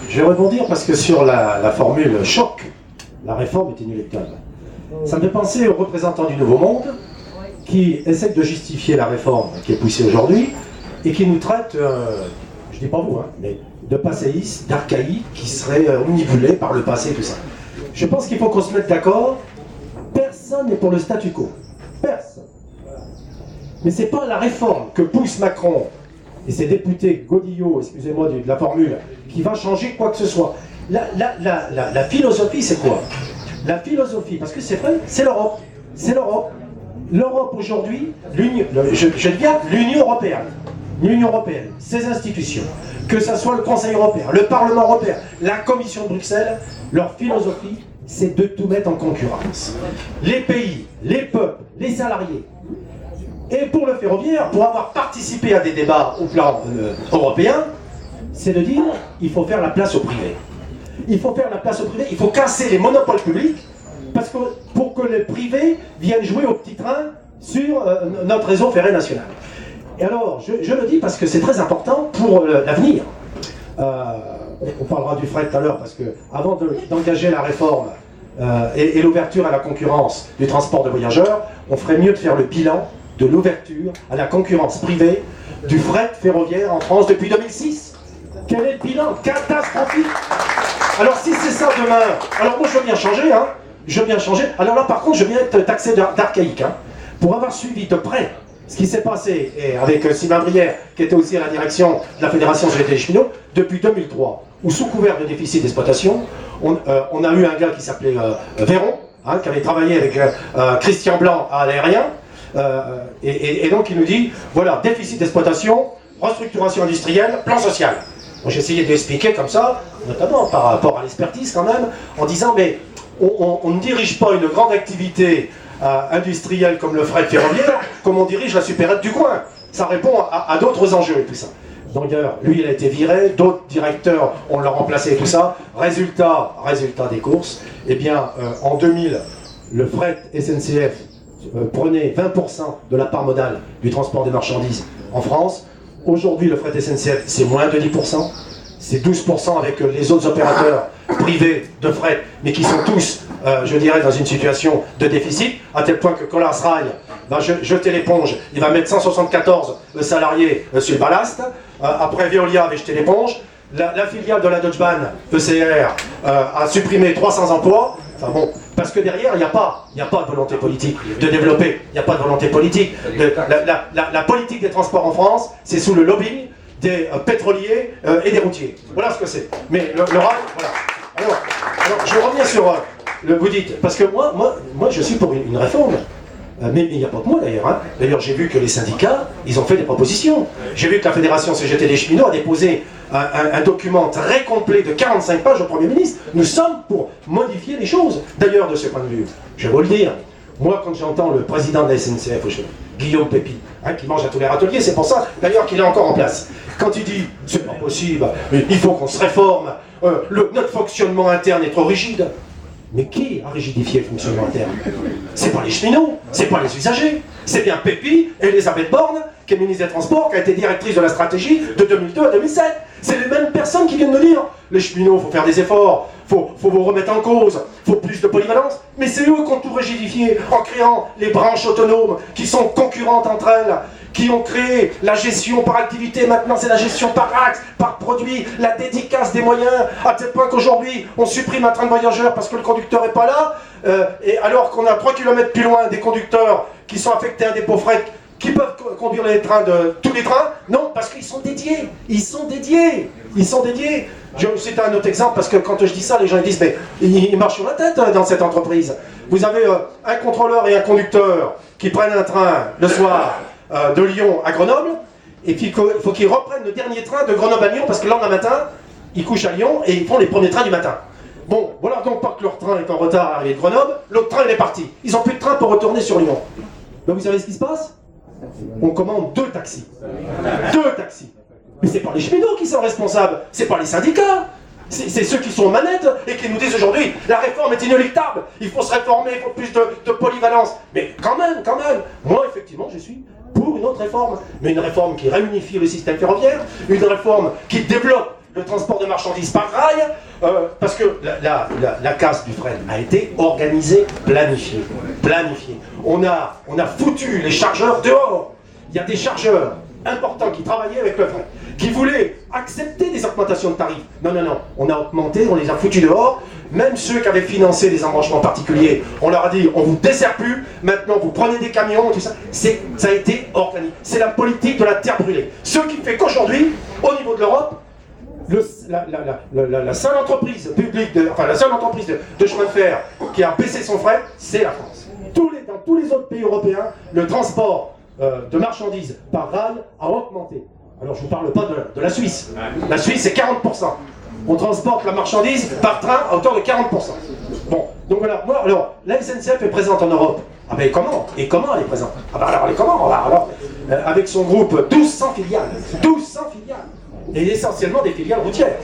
Je vais rebondir parce que sur la formule choc, la réforme est inéluctable. Ça me fait penser aux représentants du Nouveau Monde qui essaient de justifier la réforme qui est poussée aujourd'hui et qui nous traitent, je dis pas vous, mais de passéistes, d'archaïques qui seraient omnibulés par le passé et tout ça. Je pense qu'il faut qu'on se mette d'accord. Personne n'est pour le statu quo. Personne. Mais c'est pas la réforme que pousse Macron et ses députés Godillot, excusez-moi de la formule, qui va changer quoi que ce soit. La philosophie, c'est quoi? La philosophie, parce que c'est vrai, c'est l'Europe. C'est l'Europe. L'Europe aujourd'hui, je dis bien l'Union européenne. L'Union européenne, ses institutions, que ce soit le Conseil européen, le Parlement européen, la Commission de Bruxelles, leur philosophie, c'est de tout mettre en concurrence. Les pays, les peuples, les salariés. Et pour le ferroviaire, pour avoir participé à des débats au plan européen, c'est de dire il faut faire la place au privé. Il faut faire la place au privé, il faut casser les monopoles publics parce que, pour que les privés viennent jouer au petit train sur notre réseau ferré national. Et alors, je le dis parce que c'est très important pour l'avenir. On parlera du fret tout à l'heure parce que avant d'engager la réforme et l'ouverture à la concurrence du transport de voyageurs, on ferait mieux de faire le bilan de l'ouverture à la concurrence privée du fret ferroviaire en France depuis 2006. Quel est le bilan? Catastrophique. Alors si c'est ça demain, alors moi je veux bien changer, je veux bien changer. Alors là par contre je viens être taxé d'archaïque, pour avoir suivi de près ce qui s'est passé, et avec Sylvain Brière, qui était aussi à la direction de la Fédération CGT des cheminots, depuis 2003, où sous couvert de déficit d'exploitation, on a eu un gars qui s'appelait Véron, qui avait travaillé avec Christian Blanc à l'aérien, et donc il nous dit, voilà, déficit d'exploitation, restructuration industrielle, plan social. J'ai essayé d'expliquer comme ça, notamment par rapport à l'expertise quand même, en disant, mais on ne dirige pas une grande activité industrielle comme le fret ferroviaire, comme on dirige la supérette du coin. Ça répond à d'autres enjeux et tout ça. D'ailleurs, lui il a été viré, d'autres directeurs on l'a remplacé et tout ça. Résultat des courses, eh bien en 2000, le fret SNCF prenait 20% de la part modale du transport des marchandises en France. Aujourd'hui, le fret SNCF, c'est moins de 10%. C'est 12% avec les autres opérateurs privés de fret, mais qui sont tous, je dirais, dans une situation de déficit, à tel point que Colas Rail va jeter l'éponge, il va mettre 174 salariés sur le ballast. Après, Veolia avait jeté l'éponge. La filiale de la Deutsche Bahn, ECR, a supprimé 300 emplois. Enfin bon, parce que derrière, il n'y a pas de volonté politique de développer, il n'y a pas de volonté politique. La politique des transports en France, c'est sous le lobbying des pétroliers et des routiers. Voilà ce que c'est. Mais le rail, voilà. Alors, je reviens sur vous dites, parce que moi je suis pour une réforme. Mais il n'y a pas que moi d'ailleurs. D'ailleurs, j'ai vu que les syndicats, ils ont fait des propositions. J'ai vu que la Fédération CGT des cheminots a déposé un document très complet de 45 pages au Premier ministre. Nous sommes pour modifier les choses. D'ailleurs, de ce point de vue, je vais vous le dire, moi quand j'entends le président de la SNCF, Guillaume Pépi, qui mange à tous les râteliers, c'est pour ça d'ailleurs qu'il est encore en place. Quand il dit, c'est pas possible, il faut qu'on se réforme, notre fonctionnement interne est trop rigide. Mais qui a rigidifié le fonctionnement interne? C'est pas les cheminots, c'est pas les usagers, c'est bien Pépi et Elisabeth Borne, qui est ministre des Transports, qui a été directrice de la stratégie de 2002 à 2007. C'est les mêmes personnes qui viennent nous dire, les cheminots, il faut faire des efforts, faut vous remettre en cause, faut plus de polyvalence. Mais c'est eux qui ont tout rigidifié en créant les branches autonomes qui sont concurrentes entre elles, qui ont créé la gestion par activité, maintenant c'est la gestion par axe, par produit, la dédicace des moyens, à tel point qu'aujourd'hui on supprime un train de voyageurs parce que le conducteur n'est pas là, et alors qu'on a 3 km plus loin des conducteurs qui sont affectés à des dépôts fret, qui peuvent conduire les trains tous les trains, non, parce qu'ils sont dédiés, ils sont dédiés. Je cite un autre exemple, parce que quand je dis ça, les gens ils disent, mais ils marchent sur la tête dans cette entreprise. Vous avez un contrôleur et un conducteur qui prennent un train le soir, de Lyon à Grenoble, et puis il faut qu'ils reprennent le dernier train de Grenoble à Lyon, parce que le lendemain matin, ils couchent à Lyon et ils font les premiers trains du matin. Bon, voilà donc pas que leur train est en retard à arriver de Grenoble, l'autre train il est parti. Ils n'ont plus de train pour retourner sur Lyon. Ben, vous savez ce qui se passe? On commande 2 taxis. 2 taxis. Mais c'est pas les cheminots qui sont responsables, c'est pas les syndicats. C'est ceux qui sont aux manettes et qui nous disent aujourd'hui la réforme est inéluctable, il faut se réformer, il faut plus de polyvalence. Mais quand même, moi effectivement je suis pour une autre réforme, mais une réforme qui réunifie le système ferroviaire, une réforme qui développe le transport de marchandises par rail, parce que la casse du fret a été organisée, planifiée. On a foutu les chargeurs dehors. Il y a des chargeurs importants qui travaillaient avec le fret, qui voulaient accepter des augmentations de tarifs. Non, on a augmenté, on les a foutus dehors. Même ceux qui avaient financé des embranchements particuliers, on leur a dit, on vous dessert plus, maintenant vous prenez des camions, tout ça. Ça a été organisé. C'est la politique de la terre brûlée. Ce qui fait qu'aujourd'hui, au niveau de l'Europe, la seule entreprise publique, la seule entreprise de chemin de fer qui a baissé son fret, c'est la France. Dans tous les autres pays européens, le transport de marchandises par rail a augmenté. Alors je ne vous parle pas de la Suisse. La Suisse, c'est 40%. On transporte la marchandise par train à hauteur de 40%. Bon, donc voilà. Alors, la SNCF est présente en Europe. Ah ben comment? Et comment elle est présente? Ah ben alors, elle est comment? Alors, avec son groupe, 1200 filiales. 1200 filiales. Et essentiellement des filiales routières.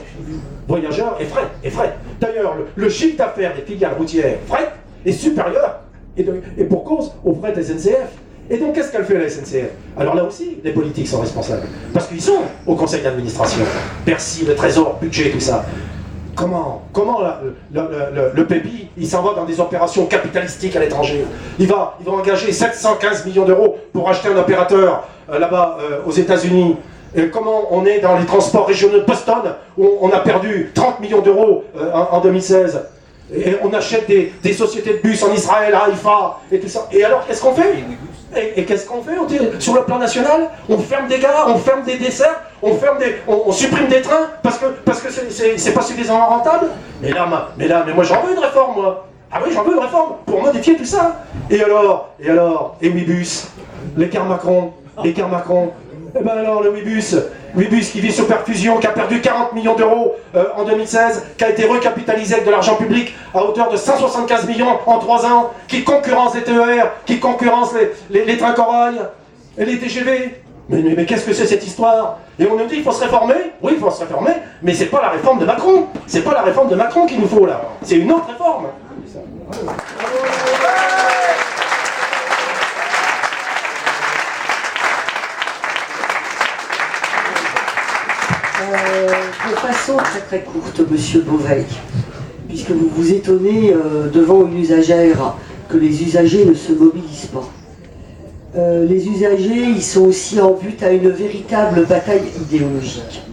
Voyageurs et fret. D'ailleurs, le chiffre d'affaires des filiales routières fret est supérieur, et pour cause, au fret SNCF. Et donc, qu'est-ce qu'elle fait la SNCF? Alors là aussi, les politiques sont responsables. Parce qu'ils sont au conseil d'administration. Bercy, le trésor, budget, tout ça. Comment le PEPI, il s'en va dans des opérations capitalistiques à l'étranger. Il va engager 715 millions d'euros pour acheter un opérateur là-bas aux États-Unis. Et comment on est dans les transports régionaux de Boston, où on a perdu 30 millions d'euros en 2016. Et on achète des sociétés de bus en Israël, à Haïfa, et tout ça. Et alors, qu'est-ce qu'on fait? Et qu'est-ce qu'on fait sur le plan national? On ferme des gares, on ferme des desserts, on supprime des trains parce que c'est pas suffisamment rentable. Mais moi j'en veux une réforme, moi. Ah oui, j'en veux une réforme pour modifier tout ça. Et alors, Ouibus, l'écart Macron. Eh ben alors, le Ouibus qui vit sur perfusion, qui a perdu 40 millions d'euros en 2016, qui a été recapitalisé avec de l'argent public à hauteur de 175 millions en 3 ans, qui concurrence les TER, qui concurrence les trains corail et les TGV. Mais qu'est-ce que c'est cette histoire? Et on nous dit qu'il faut se réformer. Oui, il faut se réformer, mais c'est pas la réforme de Macron. C'est pas la réforme de Macron qu'il nous faut là. C'est une autre réforme. De façon très courte, Monsieur Beauvais, puisque vous vous étonnez devant une usagère que les usagers ne se mobilisent pas. Les usagers, ils sont aussi en but à une véritable bataille idéologique.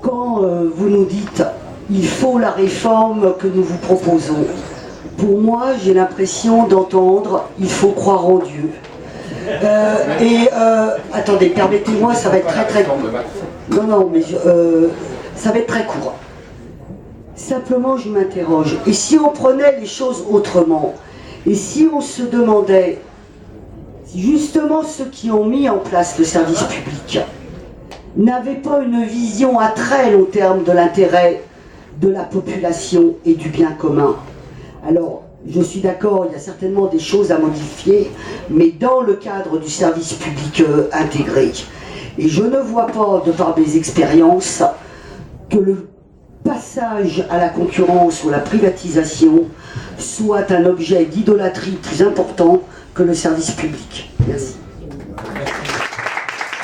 Quand vous nous dites « il faut la réforme que nous vous proposons », pour moi, j'ai l'impression d'entendre « il faut croire en Dieu ». Attendez, permettez-moi, ça va être très court. Non, mais ça va être très court. Simplement, je m'interroge. Et si on prenait les choses autrement? Et si on se demandait, si justement ceux qui ont mis en place le service public n'avaient pas une vision à très long terme de l'intérêt de la population et du bien commun? Alors, je suis d'accord, il y a certainement des choses à modifier, mais dans le cadre du service public intégré. Et je ne vois pas, de par mes expériences, que le passage à la concurrence ou à la privatisation soit un objet d'idolâtrie plus important que le service public. Merci.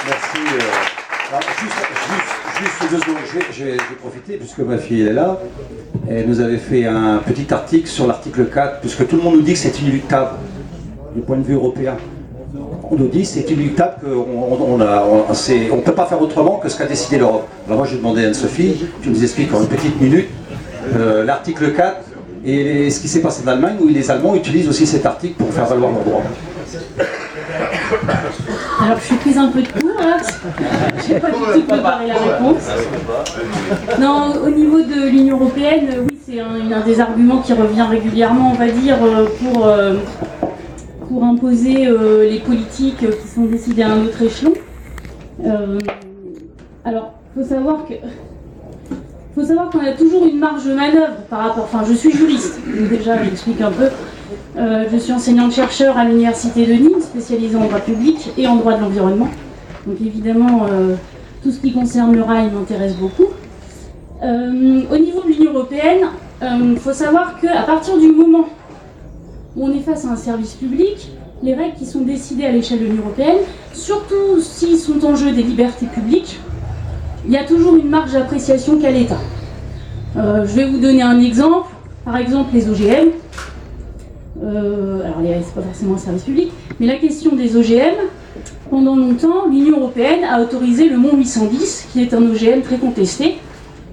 Merci. Juste 2 secondes, je vais profiter, puisque ma fille elle est là. Elle nous avait fait un petit article sur l'article 4, puisque tout le monde nous dit que c'est inéluctable, du point de vue européen. On nous dit que c'est inéluctable, qu'on ne peut pas faire autrement que ce qu'a décidé l'Europe. Alors moi j'ai demandé à Anne-Sophie, tu nous expliques en une petite minute l'article 4 et ce qui s'est passé en Allemagne, où les Allemands utilisent aussi cet article pour faire valoir leurs droits. Alors je suis prise un peu de court là, je n'ai pas du tout préparé la réponse. Non, au niveau de l'Union Européenne, oui, c'est un des arguments qui revient régulièrement, on va dire, pour imposer les politiques qui sont décidées à un autre échelon. Alors, il faut savoir qu'on a toujours une marge de manœuvre par rapport... Enfin, je suis juriste, donc déjà, j'explique un peu. Je suis enseignante-chercheur à l'université de Nîmes, spécialisée en droit public et en droit de l'environnement. Donc évidemment, tout ce qui concerne le rail m'intéresse beaucoup. Au niveau de l'Union européenne, il faut savoir qu'à partir du moment où on est face à un service public, les règles qui sont décidées à l'échelle de l'Union européenne, surtout s'ils sont en jeu des libertés publiques, il y a toujours une marge d'appréciation qu'a l'État. Je vais vous donner un exemple, par exemple les OGM. Alors c'est pas forcément un service public, mais la question des OGM, pendant longtemps, l'Union européenne a autorisé le Mont 810, qui est un OGM très contesté,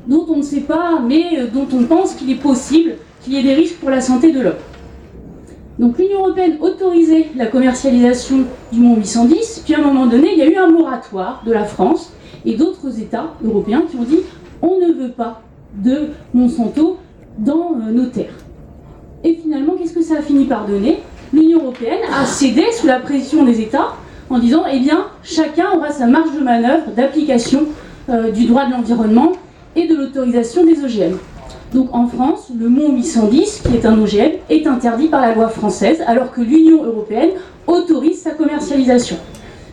dont on ne sait pas, mais dont on pense qu'il est possible qu'il y ait des risques pour la santé de l'homme. Donc l'Union européenne autorisait la commercialisation du Mont 810, puis à un moment donné, il y a eu un moratoire de la France et d'autres États européens qui ont dit on ne veut pas de Monsanto dans nos terres. Et finalement, qu'est-ce que ça a fini par donner? L'Union européenne a cédé sous la pression des États en disant eh bien, chacun aura sa marge de manœuvre d'application du droit de l'environnement et de l'autorisation des OGM. Donc en France, le Mont 810, qui est un OGM, est interdit par la loi française, alors que l'Union européenne autorise sa commercialisation.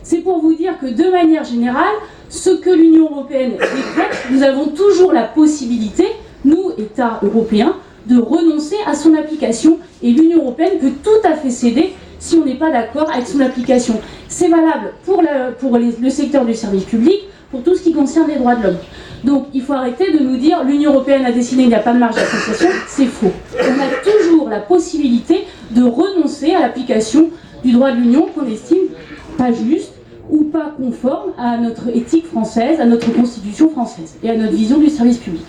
C'est pour vous dire que de manière générale, ce que l'Union européenne décrète, nous avons toujours la possibilité, nous, États européens, de renoncer à son application. Et l'Union européenne peut tout à fait céder si on n'est pas d'accord avec son application. C'est valable pour le secteur du service public, pour tout ce qui concerne les droits de l'homme. Donc il faut arrêter de nous dire l'Union européenne a décidé qu'il n'y a pas de marge d'appréciation, c'est faux. On a toujours la possibilité de renoncer à l'application du droit de l'Union qu'on estime pas juste ou pas conforme à notre éthique française, à notre constitution française et à notre vision du service public.